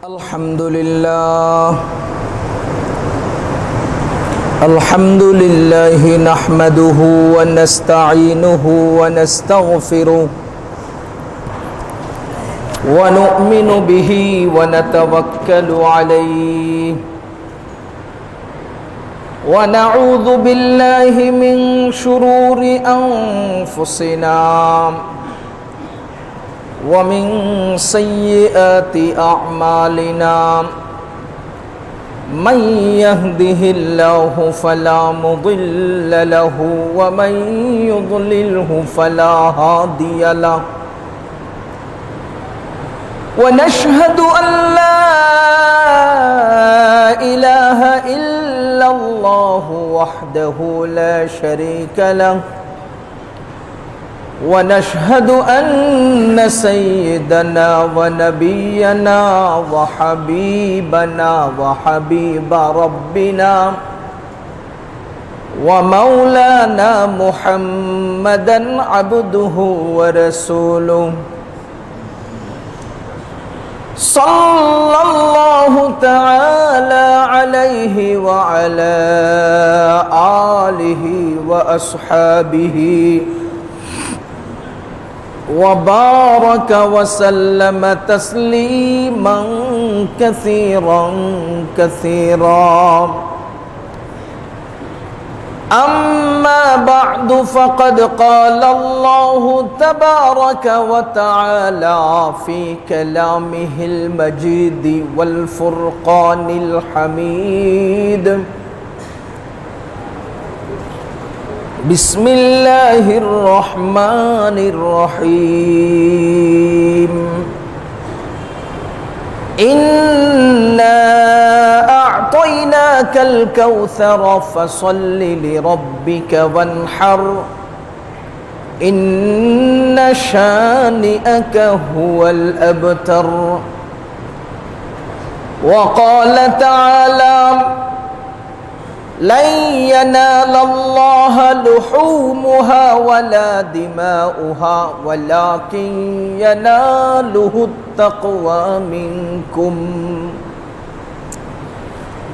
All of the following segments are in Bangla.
الحمد لله نحمده ونستعينه ونستغفره ونؤمن به ونتوكل عليه ونعوذ بالله من شرور أنفسنا ومن سيئات أعمالنا من يهده الله فلا مضل له ومن يضلله فلا هادي له ونشهد أن لا إله إلا الله وحده لا شريك له ونشهد أن سيدنا ونبينا وحبيبنا وحبيب ربنا ومولانا محمدا عبده ورسوله صلى الله تعالى عليه وعلى آله وأصحابه وبارك وسلم تسليما كثيرا كثيرا أما بعد فقد قال الله تبارك وتعالى في كلامه المجيد والفرقان الحميد بسم الله الرحمن الرحيم إنا أعطيناك الكوثر فصل لربك وانحر إن شانئك هو الأبتر وقال تعالى لن ينال الله لحومها ولا دماؤها ولكن يناله التقوى منكم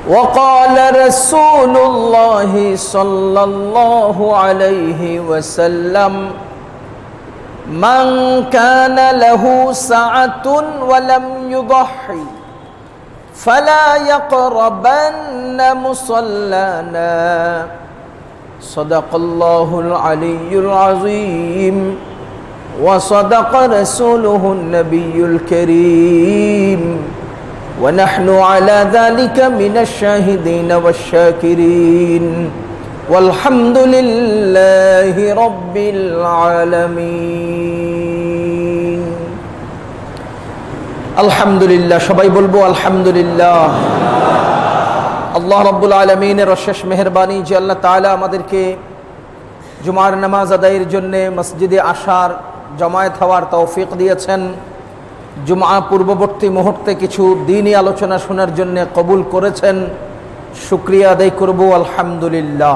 وقال رسول الله صلى الله عليه وسلم من كان له سعة ولم يضحي فلا يقربن مصلانا صدق الله العلي العظيم وصدق رسوله النبي الكريم ونحن على ذلك من الشاهدين والشاكرين والحمد لله رب العالمين আলহামদুলিল্লাহ সবাই বলবো আলহামদুলিল্লাহ। আল্লাহ রাব্বুল আলামিনের অশেষ মেহেরবানি যে আল্লাহ তাআলা আমাদেরকে জুমার নামাজ আদায়ের জন্য মসজিদে আসার জামায়াত হওয়ার তৌফিক দিয়েছেন। জুমা পূর্ববর্তী মুহূর্তে কিছু দ্বীনি আলোচনা শোনার জন্য কবুল করেছেন, শুকরিয়া আদায় করব আলহামদুলিল্লাহ।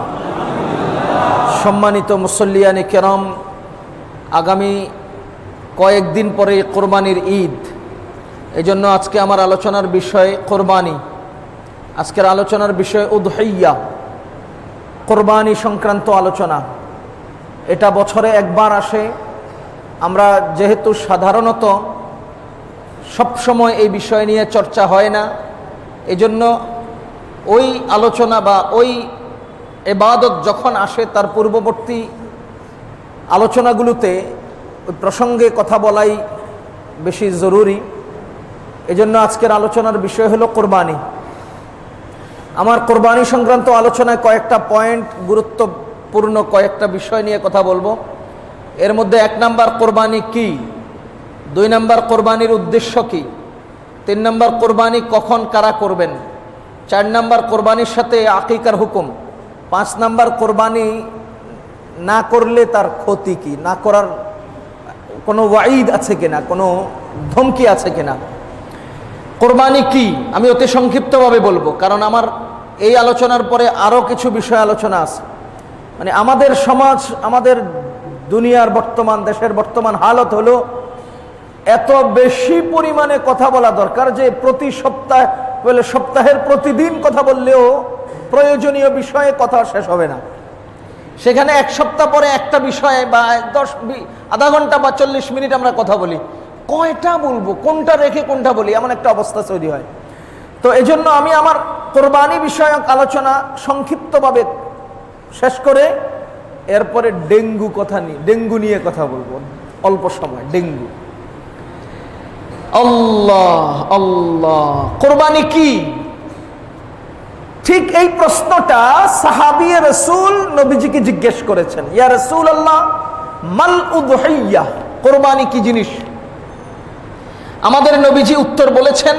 সম্মানিত মুসল্লিয়ানে কেরাম, আগামী কয়েকদিন পরে কোরবানির ঈদ, এজন্য আজকে আমার আলোচনার বিষয় কোরবানি। আজকের আলোচনার বিষয় উদহিয়া, কোরবানি সংক্রান্ত আলোচনা। এটা বছরে একবার আসে। আমরা যেহেতু সাধারণত সবসময় এই বিষয় নিয়ে চর্চা হয় না, এজন্য ওই আলোচনা বা ওই ইবাদত যখন আসে তার পূর্ববর্তী আলোচনাগুলোতে ওই প্রসঙ্গে কথা বলাই বেশি জরুরি। এজন্য আজকের আলোচনার বিষয় হলো কোরবানি। আমার কোরবানি সংক্রান্ত আলোচনায় কয়েকটা পয়েন্ট, গুরুত্বপূর্ণ কয়েকটা বিষয় নিয়ে কথা বলবো। এর মধ্যে 1 নাম্বার কোরবানি কি, 2 নাম্বার কোরবানির উদ্দেশ্য কি, 3 নাম্বার কোরবানি কখন কারা করবেন, 4 নাম্বার কোরবানির সাথে আকিকার হুকুম, 5 নাম্বার কোরবানি না করলে তার ক্ষতি কি, না করার কোনো ওয়াইদ আছে কিনা, কোনো ধমকি আছে কিনা। কোরবানি কি আমি অতি সংক্ষিপ্তভাবে বলবো, কারণ আমার এই আলোচনার পরে আরও কিছু বিষয় আলোচনা আছে। মানে আমাদের সমাজ, আমাদের দুনিয়ার বর্তমান, দেশের বর্তমান হালত হলো এত বেশি পরিমাণে কথা বলা দরকার যে প্রতি সপ্তাহের প্রতিদিন কথা বললেও প্রয়োজনীয় বিষয়ে কথা শেষ হবে না। সেখানে এক সপ্তাহ পরে একটা বিষয়ে বা আধা ঘন্টা বা 40 মিনিট আমরা কথা বলি, কয়টা বলবো, কোনটা রেখে কোনটা বলি, এমন একটা অবস্থা তৈরি হয়। তো এজন্য আমি আমার কোরবানি বিষয়ক আলোচনা সংক্ষিপ্তভাবে শেষ করে এরপরে ডেঙ্গু নিয়ে কথা বলবো অল্প সময়। ডেঙ্গু, আল্লাহ আল্লাহ, কোরবানি কি? ঠিক এই প্রশ্নটা সাহাবী রাসূল নবীজিকে জিজ্ঞেস করেছেন, ইয়া রাসূলুল্লাহ মাল উযহিয়া, কোরবানি কি জিনিস? আমাদের নবীজি উত্তর বলেছেন,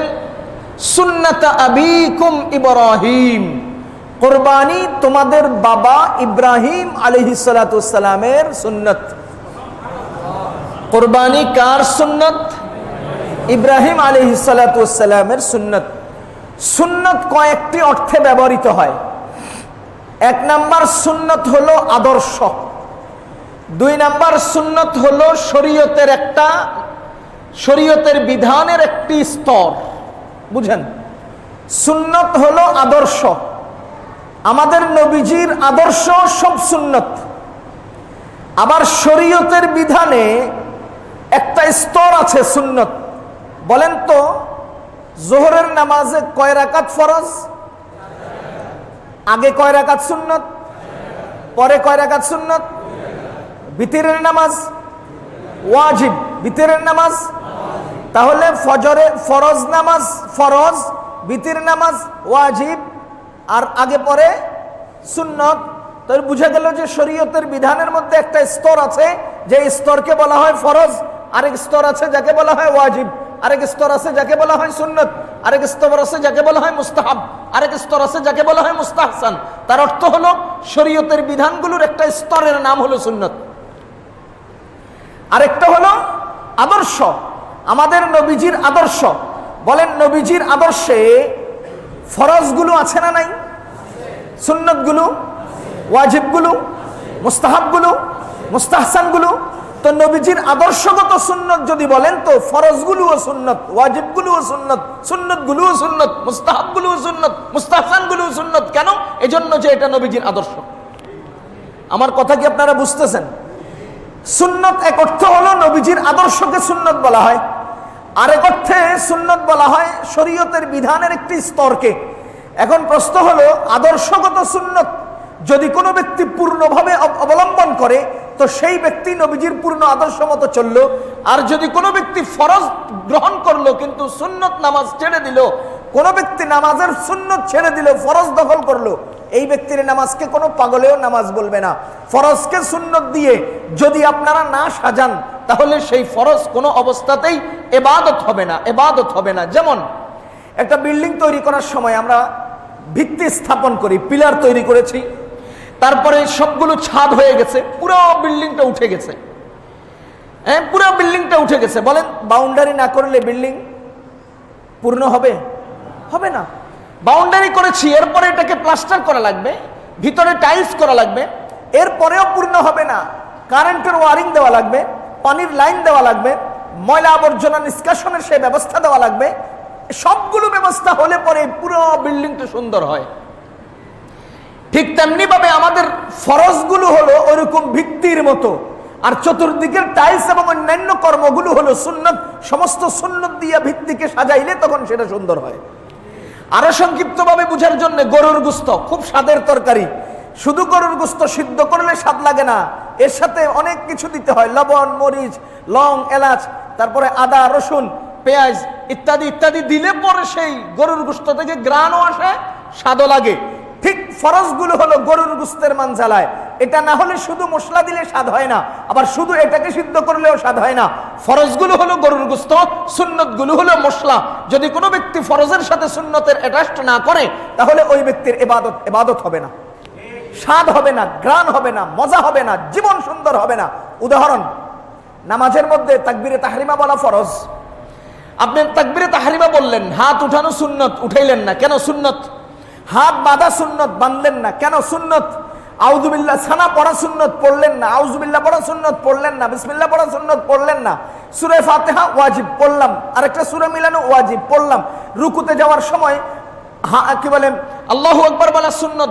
সুন্নাত আবিকুম ইব্রাহিম, কোরবানি তোমাদের বাবা ইব্রাহিম আলাইহিস সালাতু ওয়াস সালামের সুন্নাত। কোরবানি কার সুন্নাত? ইব্রাহিম আলাইহিস সালাতু ওয়াস সালামের সুন্নাত। সুন্নাত কয়েকটি অর্থে ব্যবহৃত হয়। এক নাম্বার সুন্নাত হলো আদর্শ, দুই নাম্বার সুন্নাত হলো শরীয়তের বিধানের একটি স্তর। বুঝেন, সুন্নাত হলো আদর্শ, আমাদের নবীজির আদর্শ সব সুন্নাত। আবার শরীয়তের বিধানে একটা স্তর আছে সুন্নাত। বলেন তো, জোহরের নামাজে কয় রাকাত ফরজ? আগে কয় রাকাত সুন্নাত, পরে কয় রাকাত সুন্নাত? বিতরের নামাজ ওয়াজিব, বিতরের নামাজ। তাহলে ফজরে ফরজ নামাজ ফরজ, বিতির নামাজ ওয়াজিব, আর আগে পরে সুন্নত। তো বুঝা গেল যে শরীয়তের বিধানের মধ্যে একটা স্তর আছে, যে স্তরকে বলা হয় ফরজ, আরেক স্তর আছে যাকে বলা হয় ওয়াজিব, আরেক স্তর আছে যাকে বলা হয় সুন্নত, আরেক স্তর আছে যাকে বলা হয় মুস্তাহাব, আরেক স্তর আছে যাকে বলা হয় মুস্তাহসান। তার অর্থ হলো শরীয়তের বিধানগুলোর একটা স্তরের নাম হলো সুন্নত। আরেকটা হলো আদর্শ, আমাদের নবীজির আদর্শ। বলেন, নবীজির আদর্শে ফরজগুলো আছে না নাই? সুন্নতগুলো, ওয়াজিবগুলো, মুস্তাহাবগুলো, মুস্তাহসানগুলো। তো নবীজির আদর্শগত সুন্নত যদি বলেন, তো ফরজগুলোও সুন্নত, ওয়াজিবগুলোও সুন্নত, সুন্নতগুলোও সুন্নত, মুস্তাহাবগুলোও সুন্নত, মুস্তাহসানগুলোও সুন্নত। কেন? এজন্য যে এটা নবীজির আদর্শ। আমার কথা কি আপনারা বুঝতেছেন? সুন্নত এক অর্থ হলো নবীজির আদর্শকে সুন্নত বলা হয়, আরেক অর্থে সুন্নত বলা হয় শরীয়তের বিধানের একটি স্তরকে। এখন প্রশ্ন হলো, আদর্শগত সুন্নত যদি কোনো ব্যক্তি পূর্ণভাবে অবলম্বন করে, তো সেই ব্যক্তি নবীজির পূর্ণ আদর্শ মতো চললো। আর যদি কোনো ব্যক্তি ফরজ গ্রহণ করলো কিন্তু সুন্নত নামাজ ছেড়ে দিল, কোনো ব্যক্তি নামাজের সুন্নত ছেড়ে দিল, ফরজ দখল করলো, এই ব্যক্তির নামাজকে কোনো পাগলেও নামাজ বলবে না। ফরজকে সুন্নত দিয়ে যদি আপনারা না সাজান, তাহলে সেই ফরজ কোনো অবস্থাতেই ইবাদত হবে না, ইবাদত হবে না। যেমন একটা বিল্ডিং তৈরি করার সময় আমরা ভিত্তি স্থাপন করি, পিলার তৈরি করেছি, তারপরে সবগুলো ছাদ হয়ে গেছে, পুরো বিল্ডিংটা উঠে গেছে। হ্যাঁ, পুরো বিল্ডিংটা উঠে গেছে। বলেন, বাউন্ডারি না করলে বিল্ডিং পূর্ণ হবে? হবে না। বাউন্ডারি করেছি, এরপরে এটাকে প্লাস্টার করা লাগবে, ভিতরে টাইলস করা লাগবে, এরপরেও পূর্ণ হবে না। কারেন্টের ওয়ারিং দেওয়া লাগবে, পানির লাইন দেওয়া লাগবে, ময়লা আবর্জনা নিষ্কাশনের সে ব্যবস্থা দেওয়া লাগবে। সবগুলো ব্যবস্থা হলে পরে পুরো বিল্ডিংটা সুন্দর হয়। ঠিক তেমনি ভাবে আমাদের ফরজগুলো হলো ওইরকম ভিত্তির মতো, আর চতুর্দিকের টাইলস এবং অন্যান্য কর্মগুলো হলো সুন্নত। সমস্ত সুন্নত দিয়ে ভিত্তিকে সাজাইলে তখন সেটা সুন্দর হয়। আরো সংক্ষিপ্ত ভাবে বুঝার জন্য, গরুর গোশত খুব স্বাদের তরকারি। শুধু গরুর গোশত সিদ্ধ করলে স্বাদ লাগে না, এর সাথে অনেক কিছু দিতে হয়, লবণ, মরিচ, লং, এলাচ, তারপরে আদা, রসুন, পেঁয়াজ ইত্যাদি ইত্যাদি দিলে পরে সেই গরুর গোশত থেকে ঘ্রাণও আসে, স্বাদও লাগে। ঠিক ফরজগুলো হলো গরুর গোশতের মানজালায়। এটা না হলে শুধু মশলা দিলে স্বাদ হয় না, আবার শুধু এটাকে সিদ্ধ করলেও স্বাদ হয় না। ফরজগুলো হলো গরুর গোশত, সুন্নতগুলো হলো মশলা। যদি কোনো ব্যক্তি ফরজের সাথে সুন্নতের অ্যাটাচড না করে, তাহলে ওই ব্যক্তির ইবাদত হবে না, স্বাদ হবে না, ঘ্রাণ হবে না, মজা হবে না, জীবন সুন্দর হবে না। উদাহরণ, নামাজের মধ্যে তাকবীরে তাহরিমা বলা ফরজ। আপনি তাকবীরে তাহরিমা বললেন, হাত উঠানো সুন্নত, উঠাইলেন না, কেন সুন্নত? হাত বাঁধা সুন্নত, বাঁধলেন না, কেন সুন্নত? আউযুবিল্লাহ সানা পড়া সুন্নত পড়লেন না, আউযুবিল্লাহ পড়া সুন্নত পড়লেন না, বিসমিল্লাহ পড়া সুন্নত পড়লেন না, সূরা ফাতিহা ওয়াজিব পড়লাম, আরেকটা সূরা মিলানো ওয়াজিব পড়লাম, রুকুতে যাওয়ার সময় কি বলেন আল্লাহু আকবার বলা সুন্নত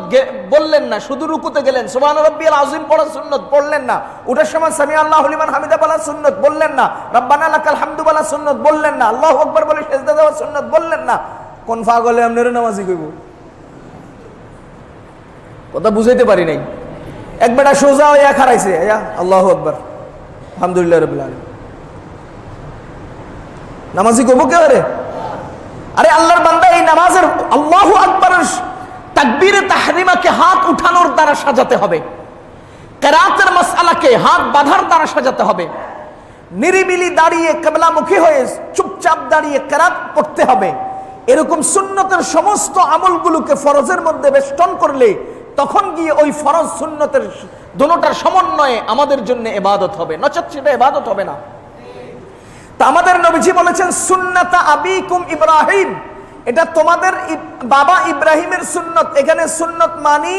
বললেন না, শুধু রুকুতে গেলেন, সুবহান রাব্বিয়াল আযীম পড়া সুন্নত পড়লেন না, ওঠার সময় সামি আল্লাহু লিমান হামিদা বলা সুন্নত বললেন না, রব্বানা লাকাল হামদু বলা সুন্নত বললেন না, আল্লাহু আকবার বলে সিজদা দেওয়া সুন্নত বললেন না। কোন পাগলে আপনারা নামাজি কইব? কথা বুঝাইতে পারি নাই। এক বেটা সোজা হইয়া খারাইছে, আল্লাহু আকবার আলহামদুলিল্লাহ রাব্বিল আলামিন, নামাজি কইব কে? আরে আল্লাহর বান্দা এই নামাজের আল্লাহু আকবারের তাকবীরে তাহরিমাকে হাত উঠানোর দ্বারা সাজাতে হবে, কিরাতের মাসআলাকে হাত বাঁধার দ্বারা সাজাতে হবে, নিরিবিলি দাঁড়িয়ে কিবলামুখী হয়ে চুপচাপ দাঁড়িয়ে কিরাত পড়তে হবে। এরকম সুন্নতের সমস্ত আমলগুলোকে ফরজের মধ্যে বেষ্টন করলে তখন গিয়ে ওই ফরজ সুন্নতের দুটোটার সমন্বয়ে আমাদের জন্য ইবাদত হবে, নচেৎ সেটা ইবাদত হবে না। তা আমাদের নবীজি বলেছেন সুন্নাতা আবিকুম ইব্রাহিম, এটা তোমাদের বাবা ইব্রাহিমের সুন্নত। এখানে সুন্নত মানি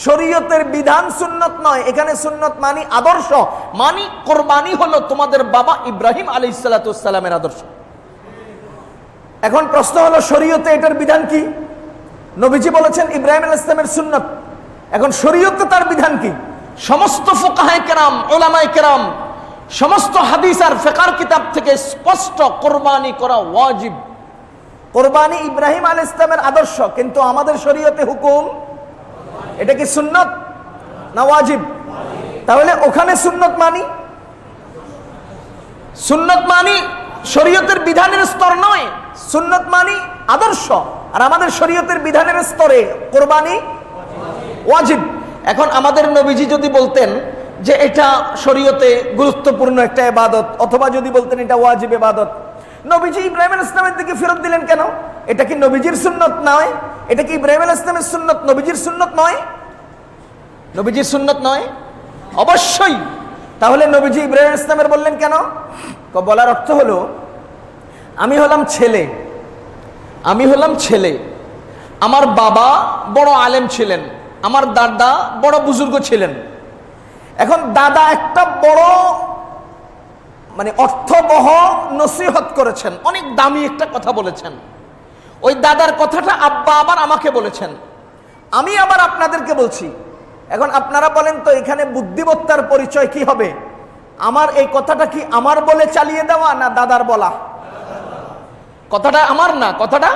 শরীয়তের বিধান সুন্নত নয়, এখানে সুন্নত মানি আদর্শ, মানি কুরবানি হলো তোমাদের বাবা ইব্রাহিম আলাইহিস সালাতু ওয়াস সালামের আদর্শ। এখন প্রশ্ন হলো শরীয়তে এটার বিধান কি? নবীজি বলেছেন ইব্রাহিম আলাইহিস সালামের সুন্নত, এখন শরীয়তে তার বিধান কি? সমস্ত ফুকাহায়ে কেরাম, উলামায়ে কেরাম, সমস্ত হাদিস আর ফিকহের কিতাব থেকে স্পষ্ট কুরবানি করা ওয়াজিব। কুরবানি ইব্রাহিম আলাইহিস সালামের আদর্শ, কিন্তু আমাদের শরীয়তে হুকুম এটা কি সুন্নত না ওয়াজিব? তাহলে ওখানে সুন্নত মানি, সুন্নত মানি শরীয়তের বিধানের স্তর নয়, সুন্নত মানি আদর্শ, আর আমাদের শরীয়তের বিধানের স্তরে কুরবানি ওয়াজিব। এখন আমাদের নবীজি যদি বলতেন যে এটা শরীয়তে গুরুত্বপূর্ণ একটা ইবাদত, অথবা যদি বলতেন এটা ওয়াজিব ইবাদত, নবীজি ইব্রাহিম আলাইহিস সালামের দিকে ফেরত দিলেন কেন? এটা কি নবীজির সুন্নত নয়? এটা কি ইব্রাহিম আলাইহিস সালামের সুন্নত নবীজির সুন্নত নয়? নবীজির সুন্নত নয়? অবশ্যই। তাহলে নবীজি ইব্রাহিম আলাইহিস সালামের বললেন কেন? বলার অর্থ হলো আমি হলাম ছেলে, আমার বাবা বড় আলেম ছিলেন, আমার দাদা বড় বুজুর্গ ছিলেন। এখন দাদা একটা বড় অর্থবহ নসিহত করেছেন, অনেক দামি একটা কথা বলেছেন, ওই দাদার কথাটা আব্বা আবার আমাকে বলেছেন, আমি আবার আপনাদেরকে বলছি। এখন আপনারা বলেন তো এখানে বুদ্ধিমত্তার পরিচয় কি হবে? আমার এই কথাটা কি আমার বলে চালিয়ে দেওয়া না দাদার বলা? কথাটা আমার না, কথাটা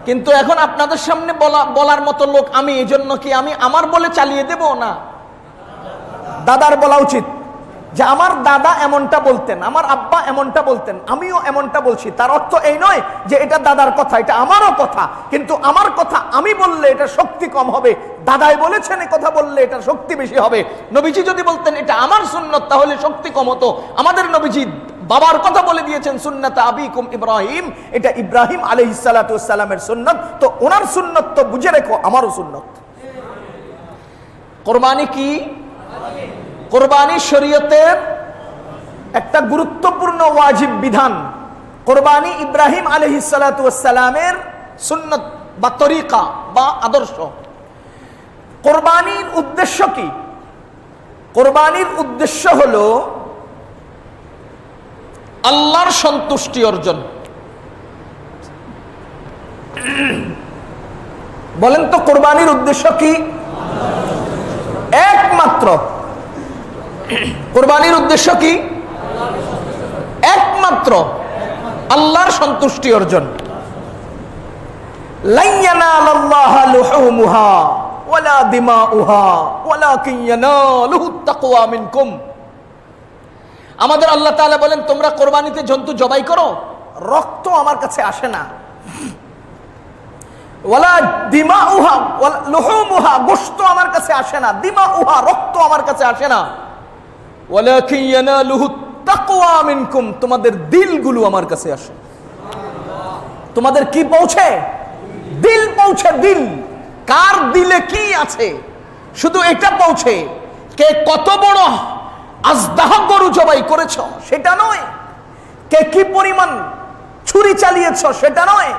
কিন্তু এখন আপনাদের সামনে বলার মতো লোক আমি, এই জন্য কি আমি আমার বলে চালিয়ে দেব না দাদার বলা উচিত? যে আমার দাদা এমনটা বলতেন, আমার আব্বা এমনটা বলতেন, আমিও এমনটা বলছি। তার অর্থ এই নয় যে এটা দাদার কথা, এটা আমারও কথা, কিন্তু আমার কথা আমি বললে এটা শক্তি কম হবে, দাদাই বলেছেন এ কথা বললে এটা শক্তি বেশি হবে। নবীজি যদি বলতেন এটা আমার সুন্নত তাহলে শক্তি কম হতো। আমাদের নবীজি বাবার কথা বলে দিয়েছেন সুন্নাত আবিকুম ইব্রাহিম, এটা ইব্রাহিম আলাইহিস সালাতু ওয়াস সালামের সুন্নত, তো ওনার সুন্নত তো বুঝে রেখো আমারও সুন্নত। কুরবানি কি? কুরবানি শরীয়তের একটা গুরুত্বপূর্ণ ওয়াজিব বিধান। কুরবানি ইব্রাহিম আলাইহিস সালাতু ওয়াস সালামের সুন্নত বা তরিকা বা আদর্শ। কুরবানির উদ্দেশ্য কি? কুরবানির উদ্দেশ্য হলো আল্লাহর সন্তুষ্টি অর্জন। বলেন তো কুরবানির উদ্দেশ্য কি? একমাত্র কুরবানির উদ্দেশ্য কি? একমাত্র আল্লাহর সন্তুষ্টি অর্জন। লান ইয়ানালাল্লাহা লুহুমুহা ওয়ালা দিমাউহা ওয়ালাকিন ইয়ানালুহুত তাকওয়া মিনকুম। আমাদের আল্লাহ তাআলা বলেন তোমরা কুরবানিতে জন্তু জবাই করো, রক্ত আমার কাছে আসে না। ওয়ালা দিমাউহা ওয়ালা লুহুমুহা, গোশত আমার কাছে আসে না। দিমাউহা, রক্ত আমার কাছে আসে না। ওয়ালাকিন ইয়ানালুহুত তাকওয়া মিনকুম, তোমাদের দিলগুলো আমার কাছে আসে। তোমাদের কি পৌঁছে? দিল পৌঁছে। দিল কার দিলে কি আছে শুধু এটা পৌঁছে। কে কত বড় আজদাহ গরু জবাই করেছ সেটা নয়, কে কি পরিমাণ ছুরি চালিয়েছ সেটা নয়,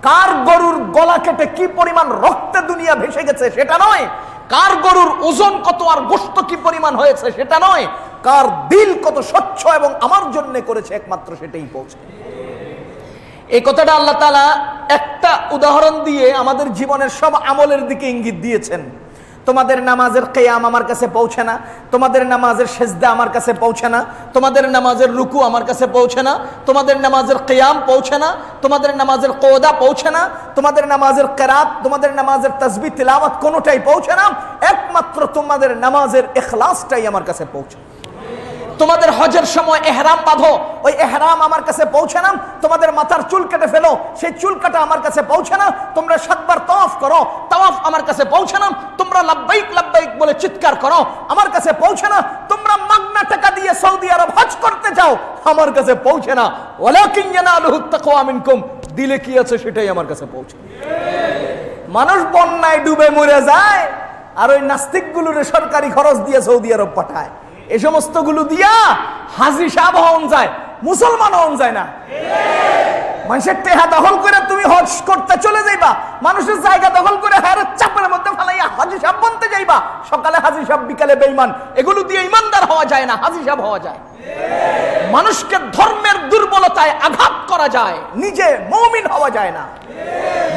কার গরুর গলা কেটে কি পরিমাণ রক্তে দুনিয়া ভেসে গেছে সেটা নয়, কার গরুর ওজন কত আর গোশত কি পরিমাণ হয়েছে সেটা নয়, কার দিল কত স্বচ্ছ এবং আমার জন্য করেছে একমাত্র সেটাই পৌঁছে। এই কথাটা আল্লাহ তাআলা একটা উদাহরণ দিয়ে আমাদের জীবনের সব আমলের দিকে ইঙ্গিত দিয়েছেন। তোমাদের নামাজের কিয়াম আমার কাছে পৌঁছে না, তোমাদের নামাজের সেজদা আমার কাছে পৌঁছে না, তোমাদের নামাজের রুকু আমার কাছে পৌঁছে না, তোমাদের নামাজের কিয়াম পৌঁছে না, তোমাদের নামাজের কোদা পৌঁছে না, তোমাদের নামাজের কিরাত, তোমাদের নামাজের তাসবিহ তিলাওয়াত কোনোটাই পৌঁছে না, একমাত্র তোমাদের নামাজের ইখলাসটাই আমার কাছে পৌঁছে। তোমাদের হজের সময় ইহরাম বাঁধো, ওই ইহরাম আমার কাছে পৌঁছে না। তোমাদের মাথার চুল কেটে ফেলো, সেই চুল কাটা আমার কাছে পৌঁছে না। তোমরা 7 বার তাওয়াফ করো, তাওয়াফ আমার কাছে পৌঁছে না। তোমরা লাব্বাইক লাব্বাইক বলে চিৎকার করো, আমার কাছে পৌঁছে না। তোমরা মাগনা টাকা দিয়ে সৌদি আরব হজ করতে যাও, আমার কাছে পৌঁছে না। ওয়ালাকিন ইয়ানালুহুত তাকওয়া মিনকুম, দিলে কি আছে সেটাই আমার কাছে পৌঁছে। মানুষ বন্যায় ডুবে মরে যায়, আর ওই নাস্তিকগুলোরে সরকারি খরচ দিয়ে সৌদি আরব পাঠায়। এই সমস্ত গুলো দিয়া হাজী সাহেব হন যায়, মুসলমান হন যায় না। মানুষের টেহা দখল করে তুমি হজ করতে চলে যাইবা, মানুষের জায়গা দখল করে হায়ার চাপের মধ্যে ফালাইয়া হাজী সাহেব বনতে যাইবা। সকালে হাজী সাহেব, বিকালে বেঈমান। এগুলো দিয়ে ইমানদার হওয়া যায় না, হাজী সাহেব হওয়া যায়। মানুষকে ধর্মের দুর্বলতায় আঘাত করা যায়, নিজে মুমিন হওয়া যায় না।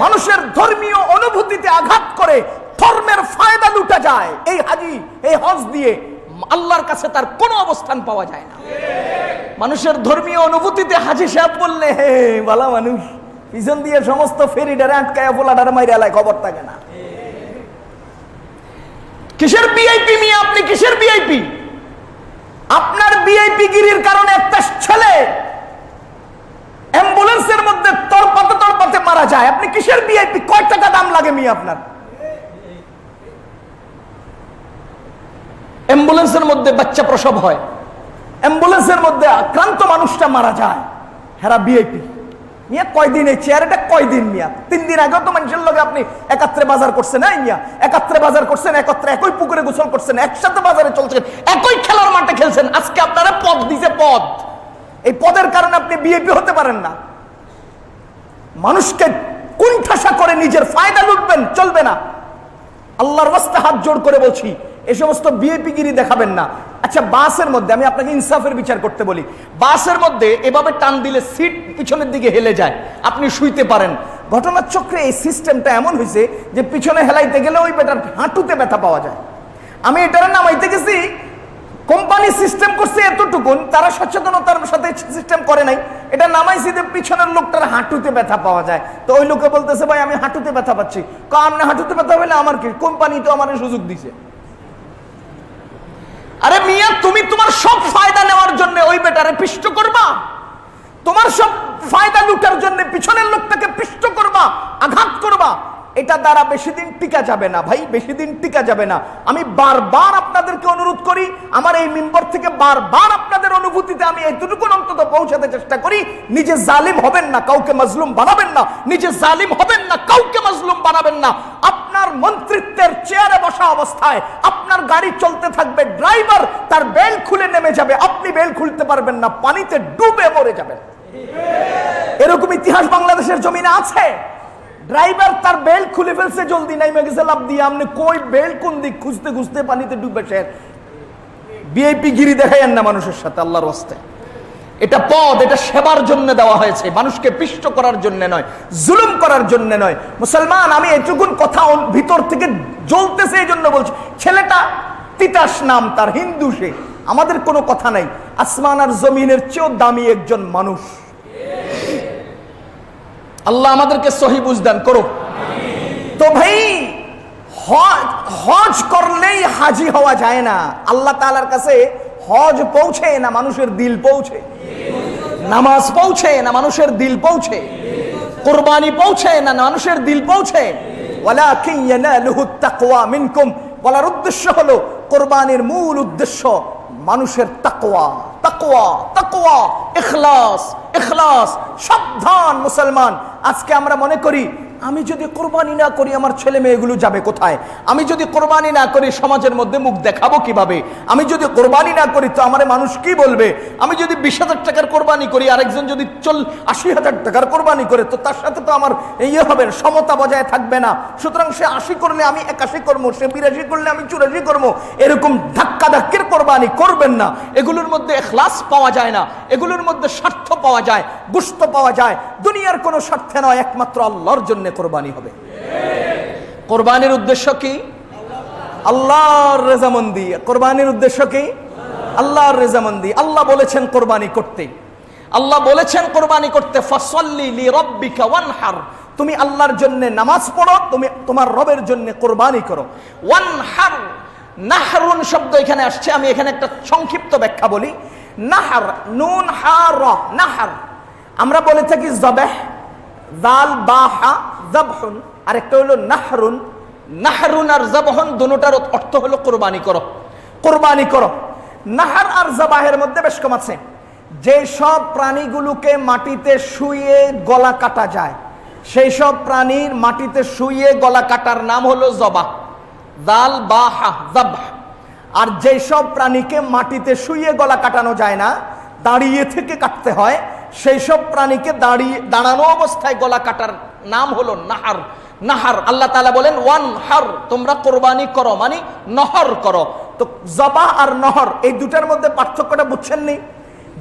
মানুষের ধর্মীয় অনুভূতিতে আঘাত করে ধর্মের ফায়দা লুটা যায়। এই হাজী, এই হজ দিয়ে আল্লাহর কাছে তার কোনো অবস্থান পাওয়া যায় না। মানুষের ধর্মীয় অনুভূতিতে হাজী সাহেব বললে হে ভালো মানুষ, পিছন দিয়ে সমস্ত ফেরিডারে আটকায়া ফোলাডারে মাইরা এলায় খবর থাকে না। কিসের ভিআইপি মিয়া আপনি, কিসের ভিআইপি? আপনার ভিআইপি গিরির কারণে একটা ছেলে অ্যাম্বুলেন্সের মধ্যে তড়পাতে মারা যায়। আপনি কিসের ভিআইপি? কয় টাকা দাম লাগে মিয়া আপনার? অ্যাম্বুলেন্সের মধ্যে বাচ্চা প্রসব হয়, অ্যাম্বুলেন্সের মধ্যে আক্রান্ত মানুষটা মারা যায়, হেরা ভিআইপি মিয়া। কয়দিন এই চেয়ারটা, কয়দিন মিয়া? 3 দিন আগেও তো মানুষের লগে আপনি একাত্রে বাজার করছেন, না মিয়া? একাত্রে বাজার করছেন, একত্রে একই পুকুরে গোসল করছেন, একসাথে বাজারে চলছেন, একই খেলার মাঠে খেলছেন। আজকে আপনারা পদ দিছে, পদ। এই পদের কারণে আপনি ভিআইপি হতে পারেন না। মানুষকে কুণ্ঠাসা করে নিজের ফায়দা লুটবেন, চলবে না। আল্লাহর ওয়াস্তে হাত জোড় করে বলছি, এই সমস্ত ভিআইপি গিরি দেখাবেন না। আচ্ছা, বাসের মধ্যে আমি আপনাকে ইনসাফের বিচার করতে বলি। বাসের মধ্যে এভাবে টান দিলে সিট পিছনের দিকে হেলে যায়, আপনি শুইতে পারেন। ঘটনার চক্রে এই সিস্টেমটা এমন হয়েছে যে পিছনে হেলাইতে গেলে ওই বেটার হাঁটুতে ব্যথা পাওয়া যায়। আমি এটার নামাইতে গেছি, কোম্পানি সিস্টেম করছে এতটুকুন, তারা সচেতনতার সাথে সিস্টেম করে নাই। এটা নামাইছি যে পিছনের লোকটার হাঁটুতে ব্যথা পাওয়া যায়। তো ওই লোকে বলতেছে ভাই আমি হাঁটুতে ব্যথা পাচ্ছি। আপনি হাঁটুতে ব্যথা পেলে আমার কি, কোম্পানি তো আমার সুযোগ দিছে। আরে মিয়া, তুমি তোমার সব ফায়দা নেওয়ার জন্য ওই বেটারে পিষ্ট করবা? তোমার সব ফায়দা লুটার জন্য পিছনের লোকটাকে পিষ্ট করবা, আঘাত করবা? এটা দ্বারা বেশি দিন টিকা যাবে না ভাই, বেশি দিন টিকা যাবে না। আমি বারবার আপনাদেরকে অনুরোধ করি, আমার এই মিম্বর থেকে বারবার আপনাদের অনুভূতিতে আমি এতটুকু অন্তত পৌঁছাতে চেষ্টা করি, নিজে জালিম হবেন না, কাউকে মাজলুম বানাবেন না। নিজে জালিম হবেন না, কাউকে মাজলুম বানাবেন না। আপনার মন্ত্রিত্বের চেয়ারে বসা অবস্থায় আপনার গাড়ি চলতে থাকবে, ড্রাইভার তার বেল্ট খুলে নেমে যাবে, আপনি বেল্ট খুলতে পারবেন না, পানিতে ডুবে মরে যাবেন। এরকম ইতিহাস বাংলাদেশের জমিনে আছে। ড্রাইভার তার বেল্ট খুলে ফেলছে, জলদি নাইমে গেছে লাফ দিয়ে, আপনি কই বেল্ট কোন দিক খুঁজতে খুঁজতে পানিতে ডুবে শেষ। ভিআইপি গিরি দেখাইয়েন না মানুষের সাথে, আল্লাহর ওয়াস্তে। এটা পদ, এটা সেবার জন্য দেওয়া হয়েছে, মানুষকে পিষ্ট করার জন্য নয়, জুলুম করার জন্য নয়। মুসলমান, আমি এটুকুন কথা ভিতর থেকে জ্বলতেছে এই জন্য বলছি। ছেলেটা তিতাস নাম তার, হিন্দু সে, আমাদের কোনো কথা নাই। আসমান আর জমিনের চেয়েও দামি একজন মানুষ। আল্লাহ আমাদেরকে সহি বুঝদান করো। তো ভাই, হজ করলেই হাজি হওয়া যায় না। আল্লাহ তাআলার কাছে হজ পৌঁছে না, মানুষের দিল পৌঁছে। নামাজ পৌঁছে না, মানুষের দিল পৌঁছে। কুরবানি পৌঁছে না, মানুষের দিল পৌঁছে। ওয়ালাকিন ইয়ানালুহুত তাকওয়া মিনকুম, বলার উদ্দেশ্য হলো কুরবানির মূল উদ্দেশ্য মানুষের তাকওয়া, তাকওয়া, তাকওয়া, ইখলাস, ইখলাস। সাবধান মুসলমান, আজকে আমরা মনে করি আমি যদি কোরবানি না করি আমার ছেলে মেয়েগুলো যাবে কোথায়, আমি যদি কোরবানি না করি সমাজের মধ্যে মুখ দেখাবো কিভাবে, আমি যদি কোরবানি না করি তো আমার মানুষ কি বলবে, আমি যদি 20,000 টাকার কোরবানি করি আরেকজন যদি 80,000 টাকার কোরবানি করে তো তার সাথে তো আমার হবে সমতা বজায় থাকবে না। সুতরাং সে 80 করলে আমি 81 করবো, সে 82 করলে আমি 84 করবো, এরকম ধাক্কা ধাক্কির কোরবানি করবেন না। এগুলোর মধ্যে ইখলাস পাওয়া যায় না, এগুলোর মধ্যে স্বার্থ পাওয়া যায়, গুস্ত পাওয়া যায়, দুনিয়ার কোনো স্বার্থে নয়, একমাত্র আল্লাহর জন্য কোরবানি হবে। কোরবানির উদ্দেশ্য কি? আল্লাহর রেজামন্দি। কোরবানির উদ্দেশ্য কি? আল্লাহর রেজামন্দি। আল্লাহ বলেছেন কোরবানি করতে, আল্লাহ বলেছেন কোরবানি করতে, ফাসাল্লি লিরাব্বিকা ওয়ানহার, তুমি আল্লাহর জন্য নামাজ পড়ো, তুমি তোমার রবের জন্য কোরবানি করো। ওয়ানহার, নাহরুন শব্দ এখানে আসছে, আমি এখানে একটা সংক্ষিপ্ত ব্যাখ্যা বলি। নাহার, নুন হা র, নাহার আমরা বলে থাকি জবাহ, দাল বা হা যাবহুন, আর একটা হলো নাহরুন। নাহরুন আর যাবহুন দুটোটার অর্থ হলো কোরবানি করো, কোরবানি করো। নাহার আর যাবাহের মধ্যে বেশ কম আছে। যে সব প্রাণীগুলোকে মাটিতে শুইয়ে গলা কাটা যায় সেই সব প্রাণীর মাটিতে শুইয়ে গলা কাটার নাম হলো জবাহ, দাল বা হা যাবহ। আর যে সব প্রাণীকে মাটিতে শুইয়ে গলা কাটানো যায় না, দাঁড়িয়ে থেকে কাটতে হয়, সেই সব প্রাণীকে দাঁড়ানো অবস্থায় গলা কাটার নাম হলো নাহার। নাহার, আল্লাহ তাআলা বলেন ওয়ানহার, তোমরা কোরবানি করো মানে নহর করো। তো জবাহ আর নহর এই দুটার মধ্যে পার্থক্যটা বুঝছেন নি?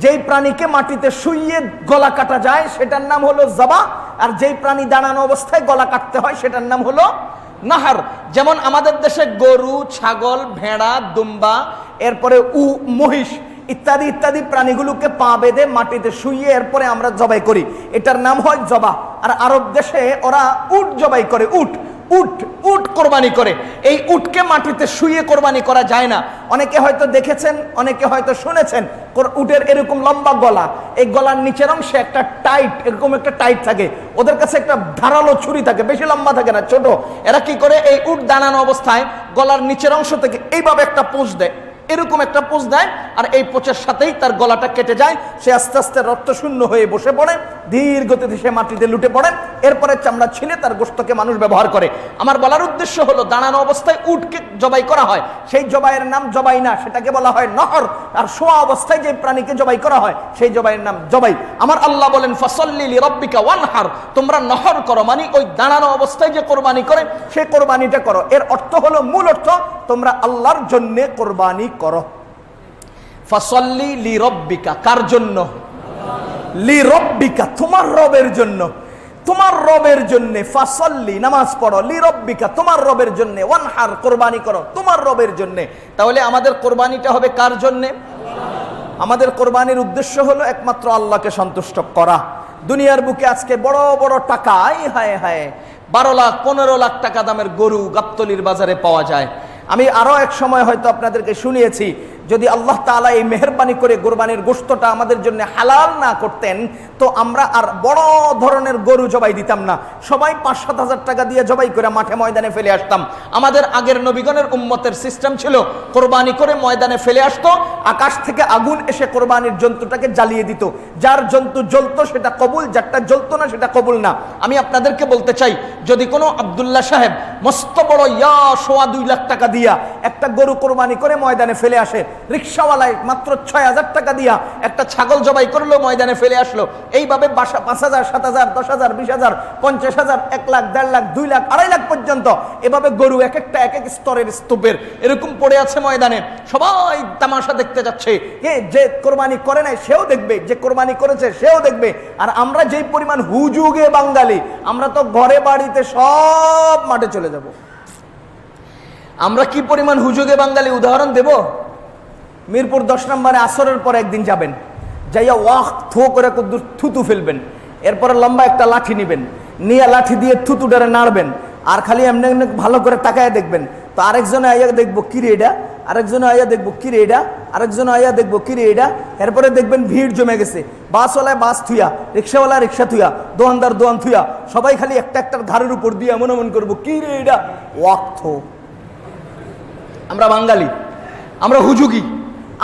যেই প্রাণীকে মাটিতে শুইয়ে গলা কাটা যায় সেটার নাম হলো জবাহ, আর যেই প্রাণী দাঁড়ানো অবস্থায় গলা কাটতে হয় সেটার নাম হলো নাহার। যেমন আমাদের দেশে গরু, ছাগল, ভেড়া, দুম্বা, এরপরে মহিষ ইত্যাদি ইত্যাদি প্রাণীগুলোকে পা বেঁধে মাটিতে শুইয়ে এরপরে আমরা জবাই করি, এটার নাম হয় জবাহ। আর আরব দেশে ওরা উট জবাই করে, উট উট উট কোরবানি করে। এই উটকে মাটিতে শুইয়ে কোরবানি করা যায় না। অনেকে হয়তো দেখেছেন, অনেকে হয়তো শুনেছেন, উটের এরকম লম্বা গলা, এই গলার নিচের অংশে একটা টাইট, এরকম একটা টাইট থাকে, ওদের কাছে একটা ধারালো ছুরি থাকে, বেশি লম্বা থাকে না, ছোট। এরা কি করে, এই উট দাঁড়ানো অবস্থায় গলার নিচের অংশ থেকে এইভাবে একটা পোঁচ দেয়, এরকম একটা পোঁচ দেয়, আর এই পোঁচের সাথেই তার গলাটা কেটে যায়। সে আস্তে আস্তে রক্ত শূন্য হয়ে বসে পড়ে, ধীর গতিতে সে মাটিতে লুটে পড়ে, এরপরে চামড়া ছিলে তার গোশতকে মানুষ ব্যবহার করে। আমার বলার উদ্দেশ্য হলো দাঁড়ানো অবস্থায় উটকে জবাই করা হয়, সেই জবাইয়ের নাম জবাই না, সেটাকে বলা হয় নহর। আর শোয়া অবস্থায় যে প্রাণীকে জবাই করা হয় সেই জবাইয়ের নাম জবাই। আমার আল্লাহ বলেন ফাসাল্লি লিরাব্বিকা ওয়ানহার, তোমরা নহর করো মানে ওই দাঁড়ানো অবস্থায় যে কোরবানি করে সেই কোরবানিটা করো। এর অর্থ হলো, মূল অর্থ, তোমরা আল্লাহর জন্য কোরবানি করো। ফাসাল্লি লিরাব্বিকা, কার জন্য? লিরাব্বিকা, তোমার রবের জন্য, তোমার রবের জন্য। ফাসাল্লি, নামাজ পড়ো, লিরাব্বিকা, তোমার রবের জন্য, ওয়ানহার, কোরবানি করো তোমার রবের জন্য। তাহলে আমাদের কোরবানিটা হবে কার জন্য? আমাদের কোরবানির উদ্দেশ্য হলো একমাত্র আল্লাহকে সন্তুষ্ট করা। দুনিয়ার বুকে আজকে বড় বড় টাকা, হায় হায় 12 লাখ 15 লাখ টাকা দামের গরু গাবতলির বাজারে পাওয়া যায়। আমি আরো এক সময় হয়তো আপনাদেরকে শুনিয়েছি, যদি আল্লাহ তাআলা এই মেহেরবানি করে কোরবানির গোশতটা আমাদের জন্য হালাল না করতেন তো আমরা আর বড় ধরনের গরু জবাই দিতাম না, সবাই 5-7 হাজার টাকা দিয়ে জবাই করে মাঠে ময়দানে ফেলে আসতাম। আমাদের আগের নবীগণের উম্মতের সিস্টেম ছিল কোরবানি করে ময়দানে ফেলে আসতো, আকাশ থেকে আগুন এসে কোরবানির জন্তুটাকে জ্বালিয়ে দিত। যার জন্তু জ্বলতো সেটা কবুল, যারটা জ্বলতো না সেটা কবুল না। আমি আপনাদেরকে বলতে চাই, যদি কোনো আব্দুল্লাহ সাহেব মস্ত বড় 2.25 লাখ টাকা দিয়া একটা গরু কোরবানি করে ময়দানে ফেলে আসে, রিক্সাওয়ালায় মাত্র 6,000 টাকা দিয়া একটা ছাগল জবাই করলো, ময়দানে ফেলে আসলো, এইভাবে 5,000, 7,000, 10,000, 20,000, 50,000, 1 লাখ, 1.5 লাখ, 2 লাখ, 2.5 লাখ পর্যন্ত এভাবে গরু এক একটা এক এক স্তরের স্তূপের এরকম পড়ে আছে ময়দানে, সবাই তামাশা দেখতে যাচ্ছে। যে কোরবানি করে নাই সেও দেখবে, যে কোরবানি করেছে সেও দেখবে। আর আমরা যেই পরিমাণ হুজুগে বাঙালি, আমরা তো ঘরে বাড়িতে সব মাঠে চলে যাব। আমরা কি পরিমাণ হুজুগে বাঙালি, উদাহরণ দেব। মিরপুর 10 নম্বরে আসরের পর একদিন যাবেন, যাইয়া ওয়াক থো করে কদ্দুর থুতু ফেলবেন, এরপরে লম্বা একটা লাঠি নিবেন, নিয়ে লাঠি দিয়ে থুতুটারে নাড়বেন, আর খালি এমনি এমনি ভালো করে তাকায় দেখবেন। তো আরেকজনে আইয়া দেখবো কিরে এটা, আরেকজনে আইয়া দেখবো কিরে এটা, আরেকজনে আইয়া দেখবো কিরে এটা। এরপরে দেখবেন ভিড় জমে গেছে, বাসওয়ালায় বাস থুয়া, রিক্সাওয়ালা রিক্সা থুয়া, দোকানদার দোকান থুয়া, সবাই খালি একটা একটার ঘাড়ের উপর দিয়ে এমন এমন করবো কিরে এটা, ওয়াক থো। আমরা বাঙালি, আমরা হুজুগি,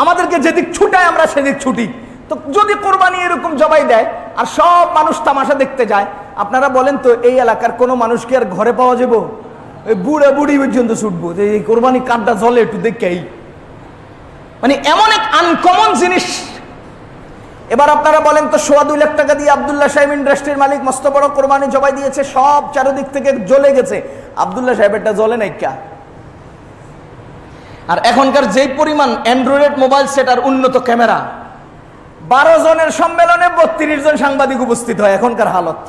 আমাদেরকে যেদিক ছুটায় আমরা সেদিক ছুটি। তো যদি কোরবানি এরকম জবাই দেয় আর সব মানুষ তামাশা দেখতে যায়, আপনারা বলেন তো এই এলাকার কোনো মানুষ কি আর ঘরে পাওয়া যাবো? ওই বুড়া বুড়ি পর্যন্ত ছুটবো যে এই কোরবানি কাঠটা জ্বলে একটু দেখেই, মানে এমন এক আনকমন জিনিস। এবার আপনারা বলেন তো 2.25 লাখ টাকা দিয়ে আব্দুল্লাহ সাহেব ইন্ডাস্ট্রির মালিক মস্ত বড় কোরবানি জবাই দিয়েছে, সব চারিদিক থেকে জ্বলে গেছে, আব্দুল্লাহ সাহেবেরটা জ্বলে নাই কা? আর এখনকার যেই পরিমাণ অ্যান্ড্রয়েড মোবাইল সেট আর উন্নত ক্যামেরা, 12 জনের সম্মেলনে 32 জন সাংবাদিক উপস্থিত হয় এখনকার হালত,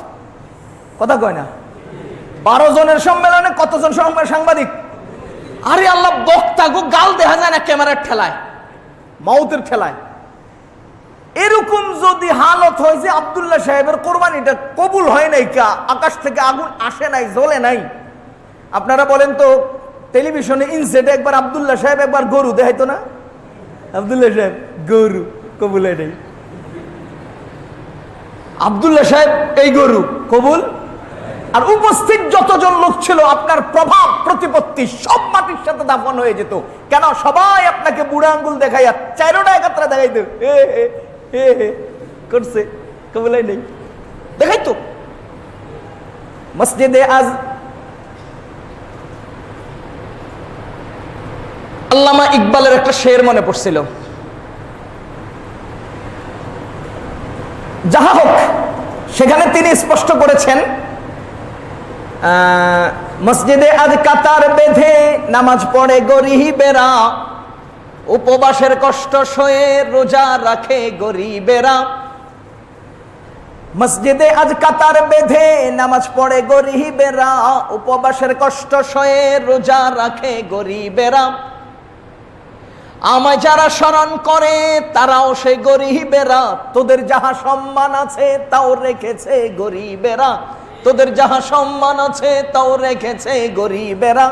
কথা কয় না? 12 জনের সম্মেলনে কতজন সাংবাদিক? আরে আল্লাহ, বক্তা গো গাল দেখা যায় না ক্যামেরার ঠেলায়, মাউতের ঠেলায়। এরকম যদি হালত হয় যে আব্দুল্লাহ সাহেবের কোরবানিটা কবুল হয় নাই কা, আকাশ থেকে আগুন আসে নাই, জ্বলে নাই, আপনারা বলেন তো টেলিভিশনে ইনসেটে একবার আব্দুল্লাহ সাহেব একবার গরু দেখাইতো না? আব্দুল্লাহ সাহেব গরু কবুল হয় নাই, আব্দুল্লাহ সাহেব এই গরু কবুল। আর উপস্থিত যতজন লোক ছিল আপনার প্রভাব প্রতিপত্তি সব মাটির সাথে দাফন হয়ে যেত। কেন? সবাই আপনাকে বুড়া আঙ্গুল দেখাইয়া 4টা একাত্রা দেখাইতো, করছে, কবুল হয় নাই, দেখাইতো। মসজিদে আজ আল্লামা ইকবালের একটা শের মনে পড়ছিল, যাহা হোক, সেখানে তিনি স্পষ্ট করেছেন, মসজিদে আজ কাতার বেঁধে নামাজ পড়ে গরিবেরা, উপবাসের কষ্ট সয়ে রোজা রাখে গরিবেরা। মসজিদে আজ কাতার বেঁধে নামাজ পড়ে গরিবেরা, উপবাসের কষ্ট সয়ে রোজা রাখে গরিবেরা। আমায় যারা স্মরণ করে তারাও সে গরিবেরা, তোদের যাহা সম্মান আছে তাও রেখেছে গরিবেরা, তোদের যাহা সম্মান আছে তাও রেখেছে গরিবেরা।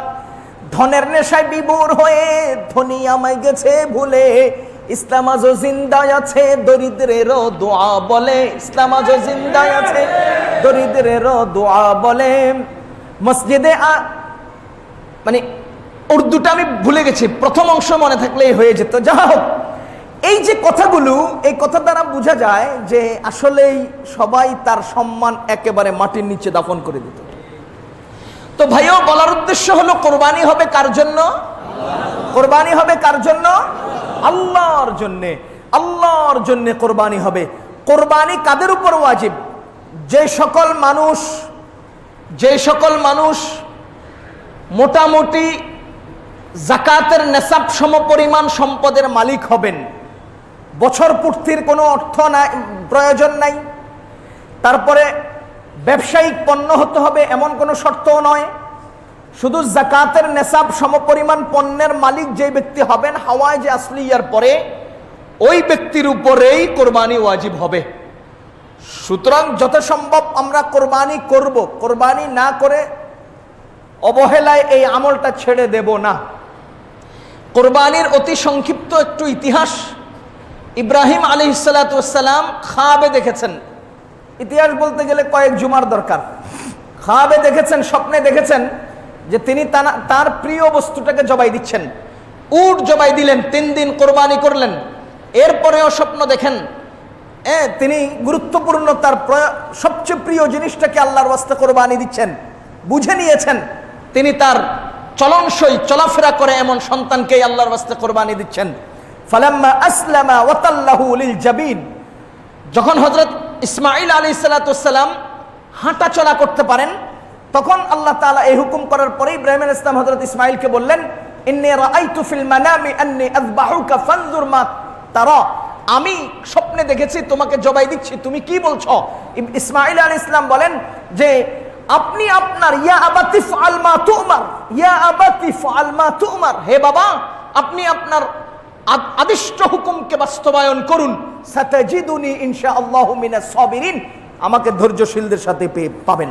ধনের নেশায় বিভোর হয়ে ধনী আমায় গেছে ভুলে, ইসলাম আজও জিন্দায় আছে দরিদ্রেরও দোয়া বলে, ইসলাম আজও জিন্দায় আছে দরিদ্রেরও দোয়া বলে। মসজিদে মানে উর্দুটা আমি ভুলে গেছি, প্রথম অংশ মনে থাকলেই হয়ে যেত। যা হোক, এই যে কথাগুলো, এই কথা দ্বারা বোঝা যায় যে আসলেই সবাই তার সম্মান একেবারে মাটির নিচে দাফন করে দিত। তো ভাইও, বলার উদ্দেশ্য হলো কোরবানি হবে কার জন্য? কোরবানি হবে কার জন্য? আল্লাহর জন্যে, আল্লাহর জন্যে কোরবানি হবে। কোরবানি কাদের উপর ওয়াজিব? যে সকল মানুষ মোটামুটি যাকাতের নেসাব সমপরিমাণ সম্পদের মালিক হবেন, বছর পূর্তির কোনো অর্থ নাই, প্রয়োজন নাই, তারপরে ব্যবসায়িক পণ্য হতে হবে এমন কোনো শর্তও নয়, শুধু যাকাতের নেসাব সমপরিমাণ পণ্যের মালিক যে ব্যক্তি হবেন হাওয়ায় যে আসলিয়ার পরে, ওই ব্যক্তির উপরেই কোরবানি ওয়াজিব হবে। সুতরাং যত সম্ভব আমরা কোরবানি করব, কোরবানি না করে অবহেলায় এই আমলটা ছেড়ে দেব না। কোরবানির অতি সংক্ষিপ্ত একটু ইতিহাস। ইব্রাহিম আলাইহিস সালাম খাবে দেখেছেন, ইতিহাস বলতে গেলে কয়েক জুমার দরকার। খাবে দেখেছেন, স্বপ্নে দেখেছেন যে তিনি তার প্রিয় বস্তুটাকে জবাই দিচ্ছেন, উট জবাই দিলেন, 3 দিন কোরবানি করলেন। এরপরেও স্বপ্ন দেখেন তিনি গুরুত্বপূর্ণ তার সবচেয়ে প্রিয় জিনিসটাকে আল্লাহর ওয়াস্তে কোরবানি দিচ্ছেন। বুঝে নিয়েছেন তিনি তার চলনসই চলাফেরা করে এমন সন্তানকে আল্লাহর ওয়াস্তে কোরবানি দিচ্ছেন। ফালাম্মা আসলামা ওয়া তাল্লাহু লিল জাবিন, যখন হযরত ইসমাঈল আলাইহিস সালাম হাঁটা চলা করতে পারেন, তখন আল্লাহ তাআলা এই হুকুম করার পরে ইব্রাহিম আলাইহিস সালাম হযরত ইসমাঈলকে বললেন, ইন্নী রাআইতু ফিল মানামি আন্নী আযবাহুকা ফানজুর মা তারা, আমি স্বপ্নে দেখেছি তোমাকে জবাই দিচ্ছি, তুমি কি বলছো? ইসমাঈল আলাইহিস সালাম বলেন যে আপনি আপনার ইয়া আবাতি ফাআল মা তুমার, ইয়া আবাতি ফাআল মা তুমার, হে বাবা আপনি আপনার আদিষ্ট হুকুমকে বাস্তবায়ন করুন। সাতাজিদুনি ইনশাআল্লাহু মিনাস সাবিরিন, আমাকে ধৈর্যশীলদের সাথে পাবেন।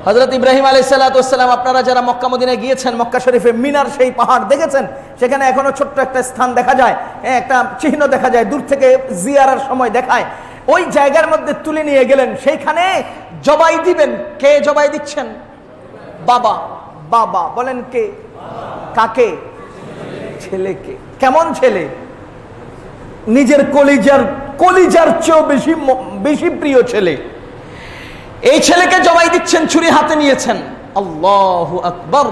হযরত ইব্রাহিম আলাইহিস সালাম, আপনারা যারা মক্কা মদিনায় গিয়েছেন, মক্কা শরীফে মিনার সেই পাহাড় দেখেছেন, সেখানে এখনো ছোট্ট একটা স্থান দেখা যায়, একটা চিহ্ন দেখা যায়, দূর থেকে জিয়ারার সময় দেখায়। ওই জায়গার মধ্যে তুলে নিয়ে গেলেন, সেইখানে জবাই দিবেন। কে জবাই দিচ্ছেন? বাবা। বাবা বলেন কে? কাকে? ছেলেকে। কেমন ছেলে? নিজের কলিজার চেয়েও বেশি প্রিয় ছেলে। এই ছেলেকে জবাই দিচ্ছেন, ছুরি হাতে নিয়েছেন। আল্লাহু আকবার।